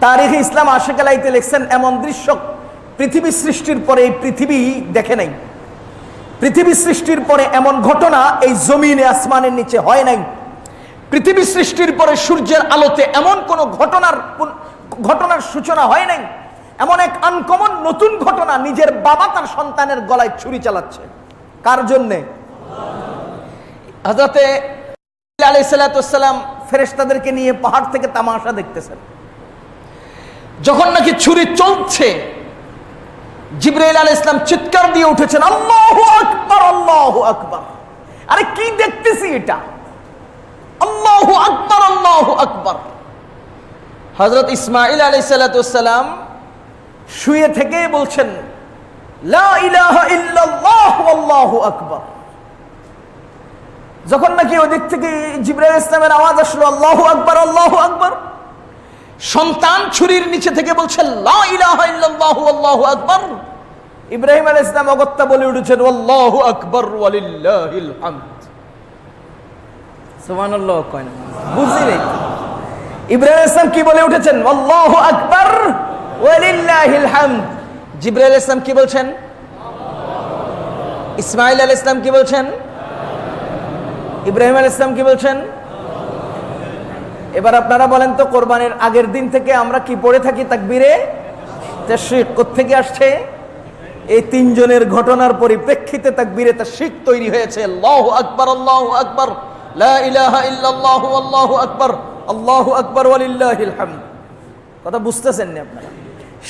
তারিখে ইসলাম আশিক আলাইতে লিখছেন, এমন দৃশ্য পৃথিবী সৃষ্টির পরে এই পৃথিবী দেখে নাই। পৃথিবী সৃষ্টির পরে এমন ঘটনা এই জমিনে আসমানের নিচে হয় নাই। পৃথিবী সৃষ্টির পরে সূর্যের আলোতে এমন কোন ঘটনার সূচনা হয় নাই। এমন এক আনকমন নতুন ঘটনা, নিজের বাবা তার সন্তানের গলায় ছুরি চালাচ্ছে। কার জন্যে? হযরতে আলাইহিস সালাম ফেরেশতাদেরকে নিয়ে পাহাড় থেকে তামাশা দেখতেছেন। যখন নাকি ছুরি চলছে, জিবরাইল আলাইহিস সালাম চিৎকার দিয়ে উঠেছেন, আল্লাহু আকবার, আল্লাহু আকবার। আরে কি দেখতেছি এটা? আল্লাহু আকবার, আল্লাহু আকবার। হযরত ইসমাঈল আলাইহিস সালাম শুয়ে থেকে বলছেন, লা ইলাহা ইল্লাল্লাহ আল্লাহু আকবার। যখন নাকি ওই দিক থেকে জিবরাইল আলাইহিস সালামের আওয়াজ আসলো, আল্লাহু আকবার, আল্লাহু আকবার, সন্তান ছুরির নিচে থেকে বলছেন, লা ইলাহা ইল্লাল্লাহ আল্লাহু আকবার। ইব্রাহিম আলাইহিস সালাম অগত্যা বলে উঠেছেন, আল্লাহু আকবার ওয়ালিল্লাহিল হামদ। সুবহানাল্লাহ কয় না? বুঝি নাই। ইব্রাহিম আলাইহিস সালাম কি বলে উঠেছেন? আল্লাহু আকবার ওয়ালিল্লাহিল হামদ। জিবরাইল আলাইহিস সালাম কি বলছেন? ইসমাঈল আলাইহিস সালাম কি বলছেন? ইব্রাহিম আলাইহিস সালাম কি বলছেন? এবার আপনারা বলেন তো, কোরবানির আগের দিন থেকে আমরা কি পড়ে থাকি? তাকবীরে তাশরিক। কোত্থেকে আসছে? এই তিনজনের ঘটনার পরিপ্রেক্ষিতে তাকবীরে তাশরিক তৈরি হয়েছে। আল্লাহু আকবার, আল্লাহু আকবার, লা ইলাহা ইল্লাল্লাহু আল্লাহু আকবার, আল্লাহু আকবার ওয়ালিল্লাহিল হামদ। কথা বুঝতেছেন না আপনারা?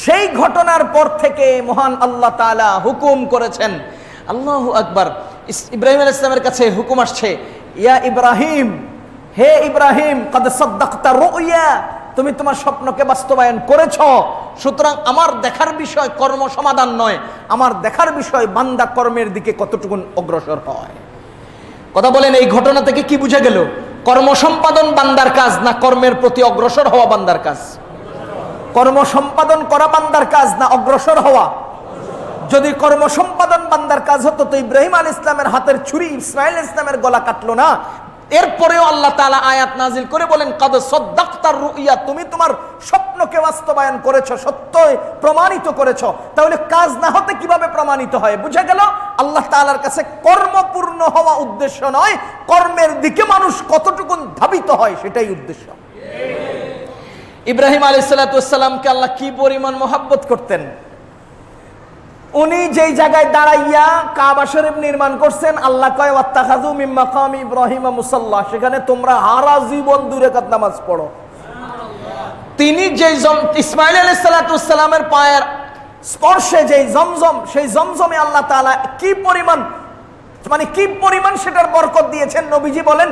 সেই ঘটনার পর থেকে মহান আল্লাহ তাআলা হুকুম করেছেন, আল্লাহু আকবার। ইব্রাহিম আলাইহিস সালামের কাছে হুকুম আসছে, ইয়া ইব্রাহিম, হে ইব্রাহিম, কাদ সাদ্দাকতা রুয়া, তুমি তোমার স্বপ্নকে বাস্তবায়ন করেছো। সুতরাং আমার দেখার বিষয় কর্ম সমাধান নয়, আমার দেখার বিষয় বান্দা কর্মের দিকে কতটুকু অগ্রসর হয়। কথা বলেন, এই ঘটনা থেকে কি বুঝা গেল? কর্ম সম্পাদন বান্দার কাজ না কর্মের প্রতি অগ্রসর হওয়া বান্দার কাজ? কর্ম সম্পাদন করা বান্দার কাজ না অগ্রসর হওয়া? যদি কর্ম সম্পাদন বান্দার কাজ হতো তো ইব্রাহিম আলাইহিস সালামের হাতের ছুরি ইসমাঈল আলাইহিস সালামের গলা কাটলো না। এরপরেও আল্লাহ তাআলা আয়াত নাজিল করে বলেন, কাদ সাদ্দাকতার রুইয়া, তুমি তোমার স্বপ্নকে বাস্তবায়ন করেছো, সত্যই প্রমাণিত করেছো। তাহলে কাজ না হতে কিভাবে প্রমাণিত হয়? বুঝা গেল আল্লাহ তাআলার কাছে কর্মপূর্ণ হওয়া উদ্দেশ্য নয়, কর্মের দিকে মানুষ কতটুকু ধাবিত হয় সেটাই উদ্দেশ্য। ইব্রাহিম আলাইহিস সালামকে আল্লাহ কি পরিমাণ মহব্বত করতেন। উনি যেই জায়গায় দাঁড়াইয়া কাবা শরীফ নির্মাণ করছেন, আল্লাহ কয়, ওয়াত্তাখাযু মিন মাকামি ইব্রাহিম মুসাল্লা, সেখানে তোমরা সারা জীবন 2 রাকাত নামাজ পড়ো। তিনি যেই ইসমাঈল আলাইহিস সালামের পায়ের স্পর্শে যেই জমজম, সেই জমজমে আল্লাহ তাআলা কি পরিমাণ সেটার বরকত দিয়েছেন। নবীজি বলেন,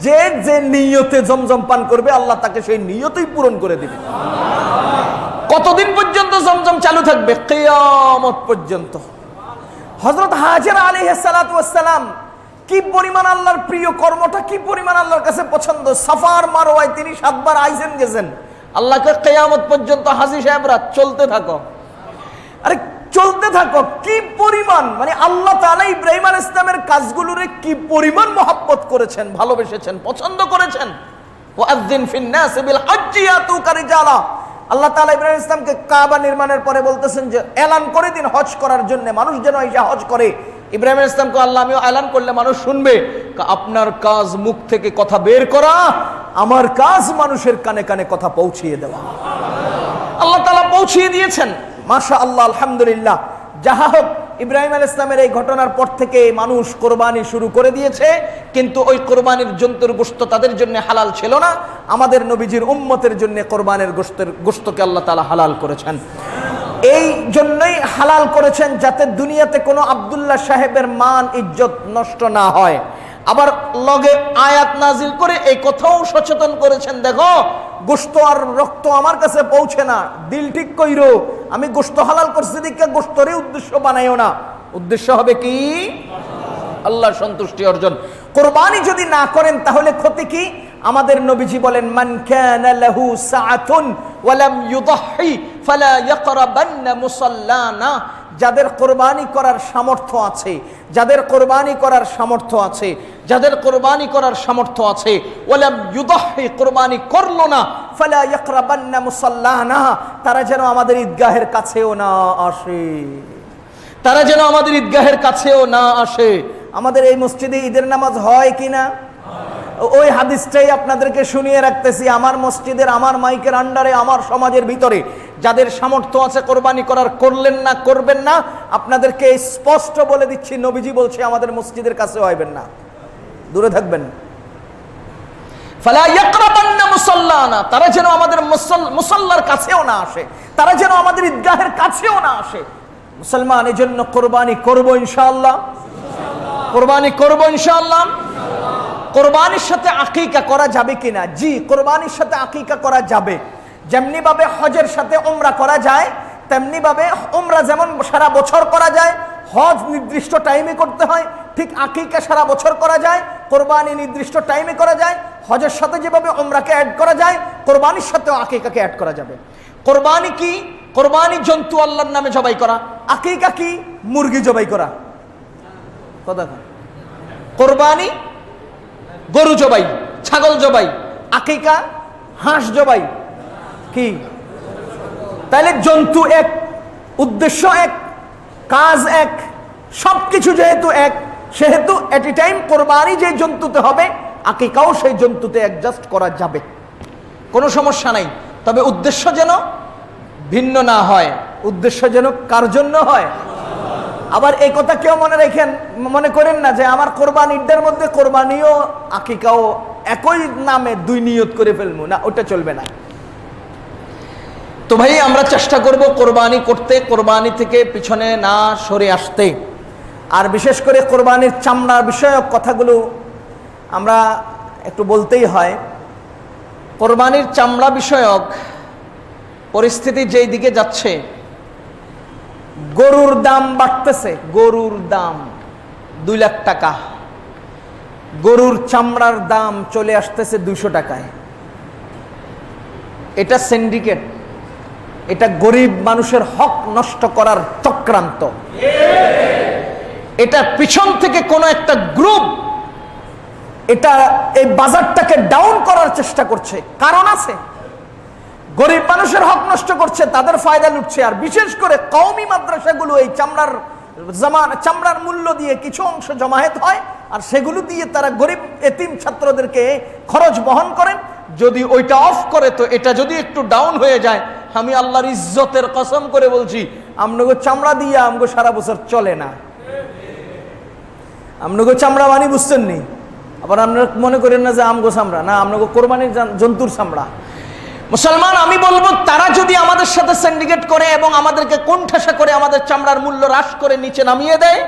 যে যে নিয়তে জমজম পান করবে আল্লাহ তাকে সেই নিয়তই পূরণ করে দিবে। কতদিন পর্যন্ত জমজম চালু থাকবে? কিয়ামত পর্যন্ত। হযরত হাজেরা আলাইহিস সালাম কি পরিমাণ আল্লাহর প্রিয়, কর্মটা কি পরিমাণ আল্লাহর কাছে পছন্দ। সাফার মারওয়ায় তিনি 7 বার আইছেন গেছেন। আল্লাহকে কিয়ামত পর্যন্ত হাজী সাহেবরা চলতে থাকো, আরে চলতে থাকো। কি পরিমাণ, মানে আল্লাহ তাআলা ইব্রাহিম আলাইহিস সালামের কাজগুলোরে কি পরিমাণ মহব্বত করেছেন, ভালোবেসেছেন, পছন্দ করেছেন। ওয়াযিন ফিন নাস বিল হজ্জি ইয়াতুকা রিজালা, আল্লাহ তাআলা ইব্রাহিম আলাইহিস সালামকে কাবা নির্মাণের পরে বলতেছেন যে এলান করে দিন হজ করার জন্য, মানুষ যেন এসে হজ করে। ইব্রাহিম আলাইহিস সালামকে আল্লাহ, আমিও এলান করলে মানুষ শুনবে। আপনার কাজ মুখ থেকে কথা বের করা, আমার কাজ মানুষের কানে কানে কথা পৌঁছিয়ে দেওয়া। আল্লাহ তাআলা পৌঁছিয়ে দিয়েছেন, মাশাআল্লাহ, আলহামদুলিল্লাহ। যাহা হোক, ইব্রাহিম আলাইহিস সালামের এই ঘটনার পর থেকে মানুষ কোরবানি শুরু করে দিয়েছে, কিন্তু ওই কোরবানির জন্তুর গোশত তাদের জন্য হালাল ছিল না। আমাদের নবীজির উম্মতের জন্য কোরবানির গোশতকে আল্লাহ তাআলা হালাল করেছেন। এই জন্যই হালাল করেছেন যাতে দুনিয়াতে কোনো আব্দুল্লাহ সাহেবের মান ইজ্জত নষ্ট না হয়। আবার লগে আয়াত নাজিল করে এই কথাও সচেতন করেছেন, দেখো গোশত আর রক্ত আমার কাছে পৌঁছে না, দিল ঠিক কইরো, আমি গোশত হালাল করছি দেখে গোশতরই উদ্দেশ্য বানাইও না। উদ্দেশ্য হবে কি? আল্লাহর সন্তুষ্টি অর্জন। কোরবানি যদি না করেন তাহলে ক্ষতি কি? আমাদের নবীজি বলেন, মান কানা লাহু সাআতুন ওয়া লাম ইউদাহি ফালা ইয়াকরাবান্না মুসাল্লানা, যাদের কোরবানি করার সামর্থ্য আছে, যাদের কোরবানি করার সামর্থ্য আছে, যাদের কোরবানি করার সামর্থ্য আছে, ওয়ালাম ইউদাহি, কোরবানি করলো না, ফালা ইয়াকরাবান্না মুসাল্লানা, তারা যেন আমাদের ঈদগাহের কাছেও না আসে, তারা যেন আমাদের ঈদগাহের কাছেও না আসে। আমাদের এই মসজিদে ঈদের নামাজ হয় কিনা? ওই হাদিসটাই আপনাদেরকে শুনিয়ে রাখতেছি। আমার মসজিদের, আমার মাইকের আন্ডারে, আমার সমাজের ভিতরে যাদের সামর্থ্য আছে কোরবানি করার, করলেন না, করবেন না, আপনাদেরকে স্পষ্ট বলে দিচ্ছি, নবীজি বলছে আমাদের মসজিদের কাছে হইবেন না, দূরে থাকবেন। ফালা ইয়াকরাবান্না মুসাল্লানা, তারা যেন আমাদের মুসাল্লার কাছেও না আসে, তারা যেন আমাদের ঈদগাহের কাছেও না আসে। মুসলমান, এই জন্য কোরবানি করবো ইনশাআল্লাহ, কোরবানি করবো ইনশাআল্লাহ। কোরবানির সাথে আকিকা করা যাবে কিনা? জি, কোরবানির সাথে আকিকা করা যাবে। যেমনি ভাবে হজের সাথে উমরা করা যায়, তেমনি ভাবে উমরা যেমন সারা বছর করা যায়, হজ নির্দিষ্ট টাইমে করতে হয়, ঠিক আকিকা সারা বছর করা যায়, কোরবানি নির্দিষ্ট টাইমে করা যায়। হজের সাথে যেভাবে উমরাকে অ্যাড করা যায়, কোরবানির সাথেও আকিকাকে অ্যাড করা যাবে। কোরবানি কি? কোরবানি জন্তু আল্লাহর নামে জবাই করা। আকিকা কি? মুরগি জবাই করা। কথা কোরবানি গরু জবাই, ছাগল জবাই, আকিকা হাঁস জবাই। কি? তাহলে জন্তু এক, উদ্দেশ্য এক, কাজ এক, সবকিছু যেহেতু এক, সেহেতু এট এ টাইম কোরবানি যে জন্তুতে হবে, আকিকাও সেই জন্তুতে অ্যাডজাস্ট করা যাবে, কোনো সমস্যা নাই। তবে উদ্দেশ্য যেন ভিন্ন না হয়, উদ্দেশ্য যেন কার জন্য হয়। আবার এই কথা কেউ মনে করেন না যে আমার কোরবান ঈদের মধ্যে কোরবানিও আকিকাও একই নামে দুই নিয়ত করে ফেলবো, না, ওটা চলবে না। তো ভাই, আমরা চেষ্টা করব কোরবানি করতে, কোরবানি থেকে পিছনে না সরে আসতে। আর বিশেষ করে কোরবানির চামড়া বিষয়ক কথাগুলো আমরা একটু বলতেই হয়। কোরবানির চামড়া বিষয়ক পরিস্থিতি যেই দিকে যাচ্ছে, গরুর দাম বাড়তেছে, গরুর দাম 2 লাখ টাকা, গরুর চামড়ার দাম চলে আসতেছে 200 টাকায়। এটা সিন্ডিকেট, এটা গরিব মানুষের হক নষ্ট করার চক্রান্ত। এটা পিছন থেকে কোনো একটা গ্রুপ এটা এই বাজারটাকে ডাউন করার চেষ্টা করছে, কারণ আছে। গরিব মানুষের হক নষ্ট করছে, তাদের ফায়দা লুটছে। আর বিশেষ করে কওমি মাদ্রাসাগুলো এই চামড়ার মূল্য দিয়ে কিছু অংশ জমায়েত হয়, আর সেগুলো দিয়ে তারা গরিব এতিম ছাত্রদেরকে খরচ বহন করেন। যদি ওইটা অফ করে, তো এটা যদি একটু ডাউন হয়ে যায়, আমি আল্লাহর ইজ্জতের কসম করে বলছি, আমনগো চামড়া দিয়ে আমগো সারা বছর চলে না। আমনগো চামড়া মানে বুঝছেন নি? আবার আপনারা মনে করেন না যে আমগো চামড়া, না, আমনগো কোরবানির জন্তুর চামড়া। মুসলমান, আমি বলবো, তারা যদি আমাদের সাথে সিন্ডিকেট করে এবং আমাদেরকে কোণঠাসা করে আমাদের চামড়ার মূল্য হ্রাস করে নিচে নামিয়ে দেয়,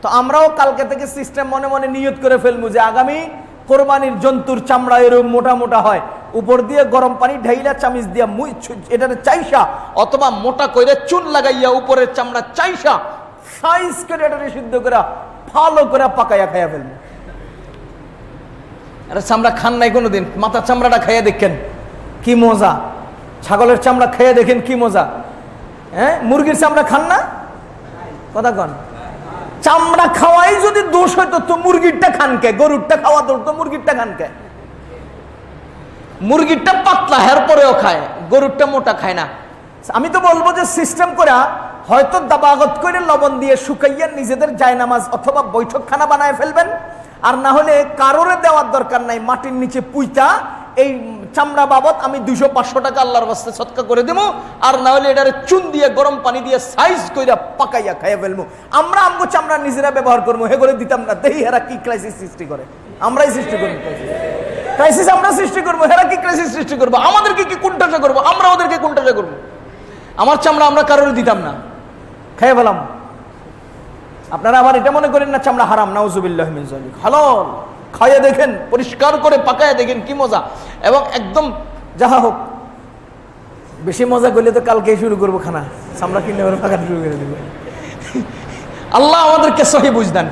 তো আমরাও কালকে থেকে সিস্টেম মনে মনে নিয়ত করে ফেলবো যে আগামী কোরবানির জন্তুর চামড়া এরকম মোটা মোটা হয়, উপর দিয়ে গরম পানি ঢাইলা চামিচ দিয়া এটা চাইসা, অথবা মোটা কইরে চুন লাগাইয়া উপরের চামড়া চাইসা সাইজ করে এটা সিদ্ধ করে ভালো করে পাকাইয়া খাইয়া ফেলবো। আরে চামড়া খান নাই কোনোদিন, মাথার চামড়াটা খাইয়া দেখেন কি মজা, ছাগলের চামড়া খেয়ে দেখেন কি মজা। হ্যাঁ, মুরগির চামড়া খান না? কথা কন। চামড়া খাওয়াই যদি দোষ হইতো, তো মুরগিরটা খান কে? গরুরটা খাওয়া দোষ, তো মুরগিরটা খান কে? মুরগিরটা পাতলা, হের পরেও খায়, গরুরটা মোটা খায় না। আমি তো বলবো যে সিস্টেম করে হয়তো দাবাগত করে লবণ দিয়ে শুকাইয়া নিজেদের জায়নামাজ অথবা বৈঠকখানা বানায় ফেলবেন, আর না হলে কারোরে দেওয়ার দরকার নাই, মাটির নিচে পুইতা এই চামড়া বাবদ আমি 200-500 টাকা আল্লাহর বাস্তে সদকা করে দেবো, আর না হলে এটারে চুন দিয়ে গরম পানি দিয়ে সাইজ কইরা পাকাইয়া খাইয়া ফেলবো। আমরা আমগো চামড়া নিজেরা ব্যবহার করবো, হে করে দিতাম না। দেই হেরা কি ক্রাইসিস সৃষ্টি করে, আমরাই সৃষ্টি করবো ক্রাইসিস, আমরা সৃষ্টি করবো, হেরা কি ক্রাইসিস সৃষ্টি করবো, আমাদেরকে কি কোণঠাসা করবো, আমরা ওদেরকে কোণঠাসা করবো। আমার চামড়া আমরা কারোর দিতাম না, খাইয়া ফেলাম। আপনারা আবার এটা মনে করেন না চামড়া হারাম, নাউজুবিল্লাহ মিন যালিক, হালাল। খাইয়া দেখেন, পরিষ্কার করে পাকায়া দেখেন কি মজা। এবং একদম যাহা হোক, বেশি মজা করলে তো কালকে শুরু করবো খানা, চামড়া কিনে পাকা শুরু করে দেবো। আল্লাহ আমাদেরকে সহি বুঝদান